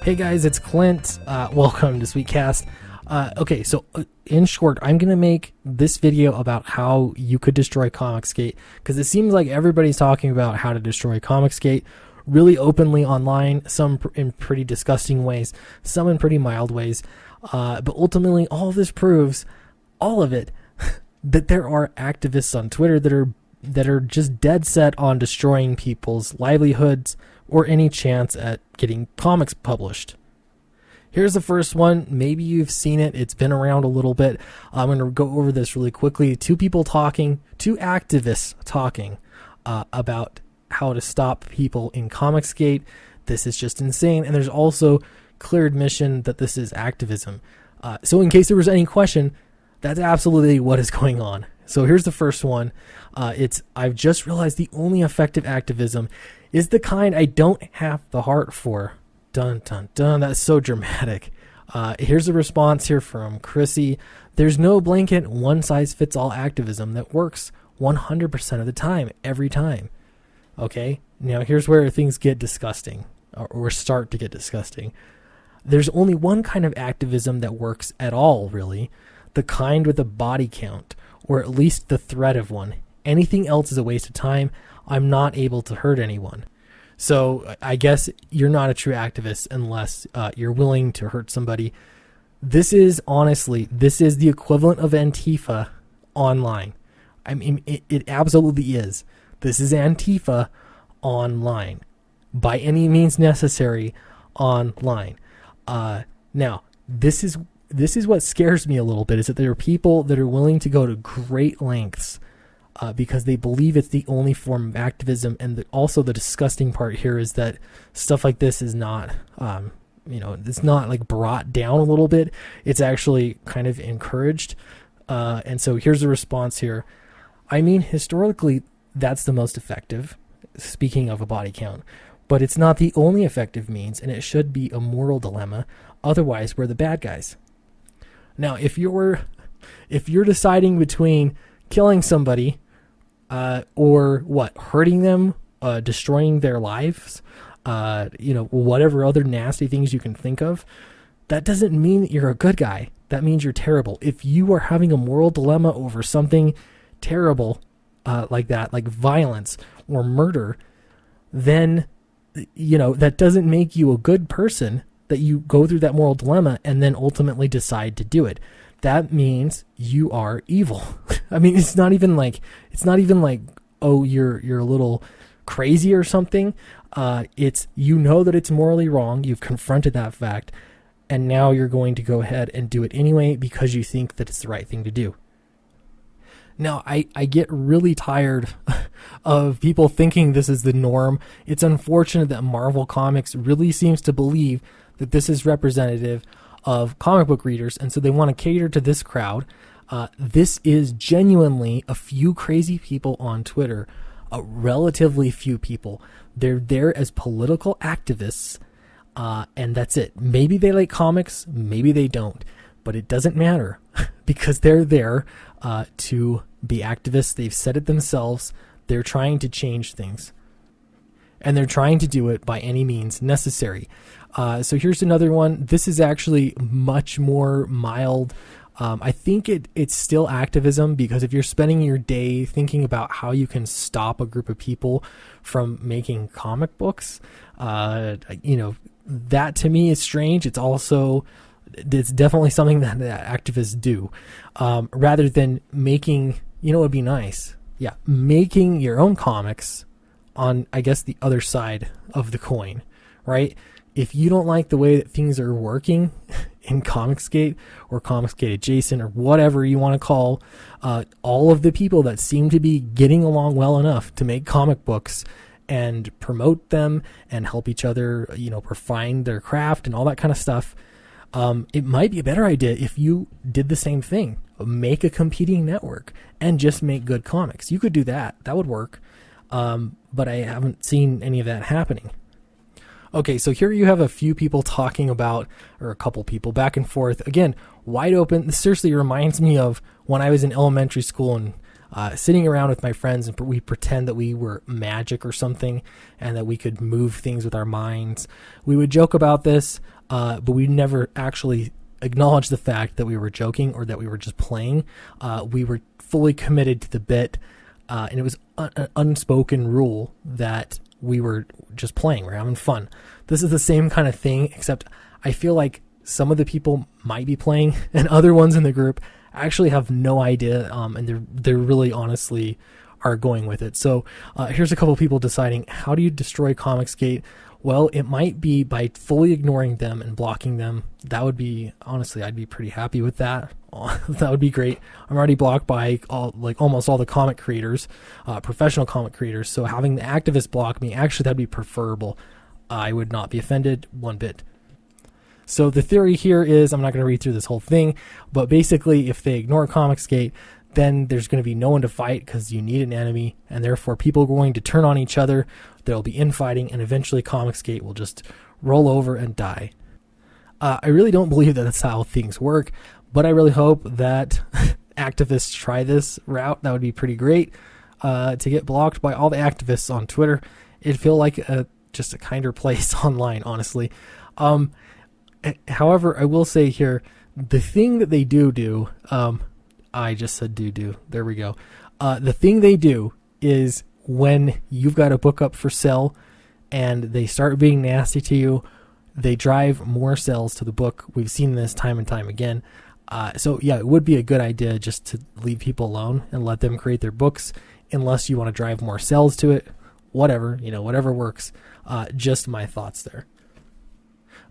Hey guys, it's Clint. Welcome to Sweetcast. In short, I'm going to make this video about how you could destroy Comicsgate, because it seems like everybody's talking about how to destroy Comicsgate really openly online, some in pretty disgusting ways, some in pretty mild ways. But ultimately, all of this proves, all of it, that there are activists on Twitter that are just dead set on destroying people's livelihoods or any chance at getting comics published. Here's the first one. Maybe you've seen it. It's been around a little bit. I'm going to go over this really quickly. Two activists talking about how to stop people in Comicsgate. This is just insane. And there's also clear admission that this is activism. So in case there was any question, that's absolutely what is going on. So here's the first one. I've just realized the only effective activism is the kind I don't have the heart for. Dun, dun, dun. That's so dramatic. Here's a response here from Chrissy. There's no blanket one-size-fits-all activism that works 100% of the time, every time. Okay? Now, here's where things get disgusting, or start to get disgusting. There's only one kind of activism that works at all, really. The kind with a body count, or at least the threat of one. Anything else is a waste of time. I'm not able to hurt anyone. So I guess you're not a true activist unless you're willing to hurt somebody. This is the equivalent of Antifa online. I mean, it absolutely is. This is Antifa online. By any means necessary, online. Now, this is what scares me a little bit, is that there are people that are willing to go to great lengths because they believe it's the only form of activism. And also the disgusting part here is that stuff like this is not, it's not like brought down a little bit. It's actually kind of encouraged. And so here's the response here. I mean, historically, that's the most effective, speaking of a body count, but it's not the only effective means, and it should be a moral dilemma. Otherwise, we're the bad guys. Now, if you're deciding between killing somebody or hurting them, destroying their lives, whatever other nasty things you can think of, that doesn't mean that you're a good guy. That means you're terrible. If you are having a moral dilemma over something terrible like that, like violence or murder, then that doesn't make you a good person, that you go through that moral dilemma and then ultimately decide to do it. That means you are evil. I mean, it's not even like, oh, you're a little crazy or something. It's, that it's morally wrong. You've confronted that fact, and now you're going to go ahead and do it anyway because you think that it's the right thing to do. Now, I get really tired of people thinking this is the norm. It's unfortunate that Marvel Comics really seems to believe that this is representative of comic book readers, and so they want to cater to this crowd. This is genuinely a few crazy people on Twitter, relatively few people. They're there as political activists, and that's it. Maybe they like comics, maybe they don't, but it doesn't matter because they're there to be activists. They've said it themselves. They're trying to change things, and they're trying to do it by any means necessary. So here's another one. This is actually much more mild. I think it's still activism, because if you're spending your day thinking about how you can stop a group of people from making comic books, that to me is strange. It's definitely something that activists do, rather than making, it'd be nice. Yeah. Making your own comics on, I guess, the other side of the coin, right? If you don't like the way that things are working in Comicsgate or Comicsgate adjacent or whatever you want to call all of the people that seem to be getting along well enough to make comic books and promote them and help each other, refine their craft and all that kind of stuff, it might be a better idea if you did the same thing. Make a competing network and just make good comics. You could do that. That would work. But I haven't seen any of that happening. Okay, so here you have a few people talking about, or a couple people back and forth. Again, wide open. This seriously reminds me of when I was in elementary school and sitting around with my friends, and we pretend that we were magic or something and that we could move things with our minds. We would joke about this, but we never actually acknowledge the fact that we were joking or that we were just playing. We were fully committed to the bit, and it was an unspoken rule that we were just playing. We're having fun. This is the same kind of thing, except I feel like some of the people might be playing and other ones in the group actually have no idea, and they're really honestly are going with it. So here's a couple of people deciding, how do you destroy Comicsgate? Well, it might be by fully ignoring them and blocking them. That would be, honestly, I'd be pretty happy with that. That would be great. I'm already blocked by almost all the comic creators, professional comic creators. So having the activists block me, actually, that'd be preferable. I would not be offended one bit. So the theory here is, I'm not going to read through this whole thing, but basically if they ignore Comicsgate, then there's going to be no one to fight because you need an enemy, and therefore people are going to turn on each other. There'll be infighting, and eventually Comicsgate will just roll over and die. I really don't believe that that's how things work, but I really hope that activists try this route. That would be pretty great, to get blocked by all the activists on Twitter. It'd feel like just a kinder place online, honestly. However, I will say here, the thing that they do, I just said do. There we go. The thing they do is when you've got a book up for sale and they start being nasty to you, they drive more sales to the book. We've seen this time and time again. So yeah, it would be a good idea just to leave people alone and let them create their books, unless you want to drive more sales to it. Whatever, whatever works. Just my thoughts there.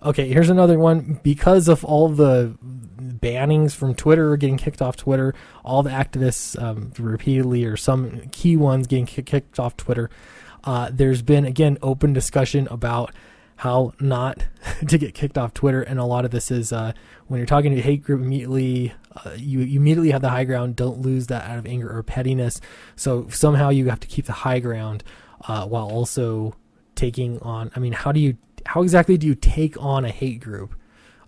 Okay, here's another one. Because of all the bannings from Twitter, getting kicked off Twitter, all the activists repeatedly, or some key ones getting kicked off Twitter, there's been, again, open discussion about how not to get kicked off Twitter. And a lot of this is when you're talking to a hate group, immediately you immediately have the high ground. Don't lose that out of anger or pettiness. So somehow you have to keep the high ground while also taking on, how exactly do you take on a hate group?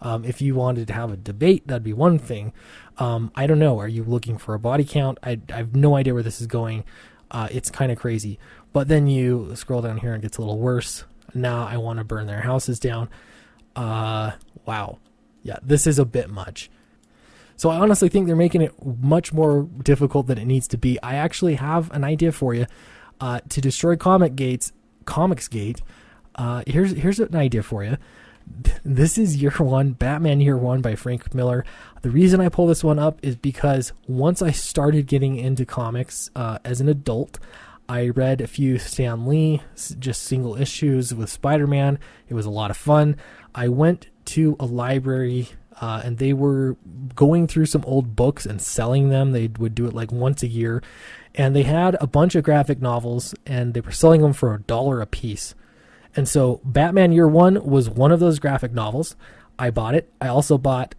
If you wanted to have a debate, that'd be one thing. I don't know. Are you looking for a body count? I have no idea where this is going. It's kind of crazy. But then you scroll down here and it gets a little worse. Now I want to burn their houses down. Wow. Yeah, this is a bit much. So I honestly think they're making it much more difficult than it needs to be. I actually have an idea for you to destroy Comicsgate. Here's an idea for you. This is Year One, Batman Year One by Frank Miller. The reason I pull this one up is because once I started getting into comics as an adult, I read a few Stan Lee, just single issues with Spider-Man. It was a lot of fun. I went to a library and they were going through some old books and selling them. They would do it like once a year. And they had a bunch of graphic novels and they were selling them for $1 a piece. And so Batman Year One was one of those graphic novels. I bought it. I also bought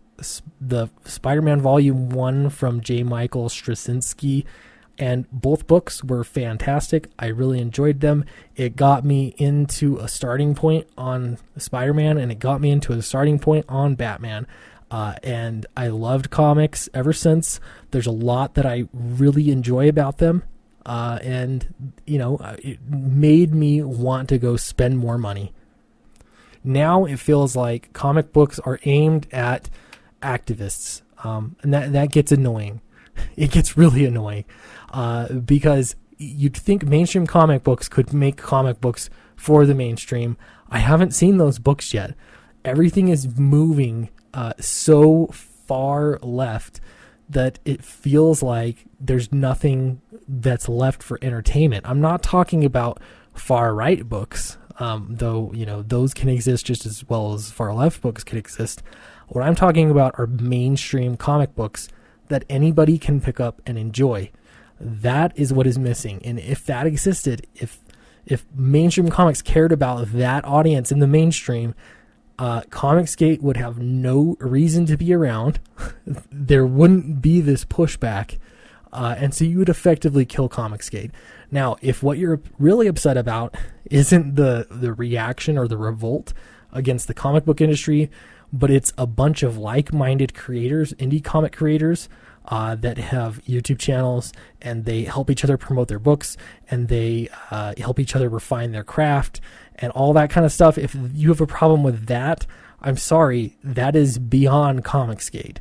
the Spider-Man Volume 1 from J. Michael Straczynski, and both books were fantastic. I really enjoyed them. It got me into a starting point on Spider-Man, and it got me into a starting point on Batman. And I loved comics ever since. There's a lot that I really enjoy about them. And it made me want to go spend more money. Now it feels like comic books are aimed at activists. And that gets annoying. It gets really annoying. Because you'd think mainstream comic books could make comic books for the mainstream. I haven't seen those books yet. Everything is moving so far left that it feels like there's nothing that's left for entertainment. I'm not talking about far right books, though, those can exist just as well as far left books can exist. What I'm talking about are mainstream comic books that anybody can pick up and enjoy. That is what is missing. And if that existed, if mainstream comics cared about that audience in the mainstream, Comicsgate would have no reason to be around. There wouldn't be this pushback. And so you would effectively kill Comicsgate. Now, if what you're really upset about isn't the reaction or the revolt against the comic book industry, but it's a bunch of like-minded creators, indie comic creators, that have YouTube channels, and they help each other promote their books, and they help each other refine their craft and all that kind of stuff. If you have a problem with that, I'm sorry, that is beyond Comicsgate.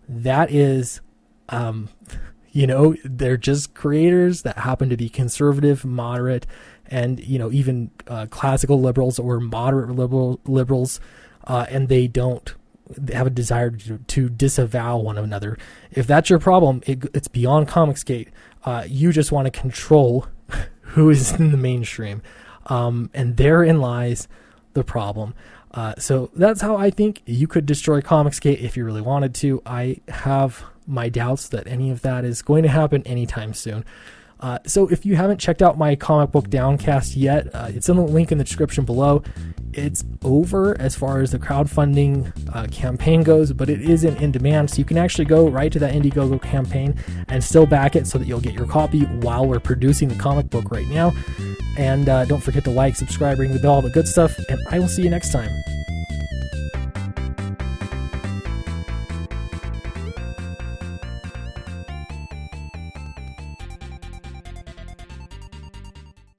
That is, they're just creators that happen to be conservative, moderate, and, even classical liberals or moderate liberals, and they don't have a desire to disavow one another. If that's your problem, it's beyond Comicsgate. You just want to control who is in the mainstream, and therein lies the problem. So that's how I think you could destroy Comicsgate if you really wanted to. I have my doubts that any of that is going to happen anytime soon. So if you haven't checked out my comic book Downcast yet, it's in the link in the description below. It's over as far as the crowdfunding campaign goes, but it isn't in demand, so you can actually go right to that Indiegogo campaign and still back it so that you'll get your copy while we're producing the comic book right now. And don't forget to like, subscribe, ring the bell, all the good stuff, and I will see you next time.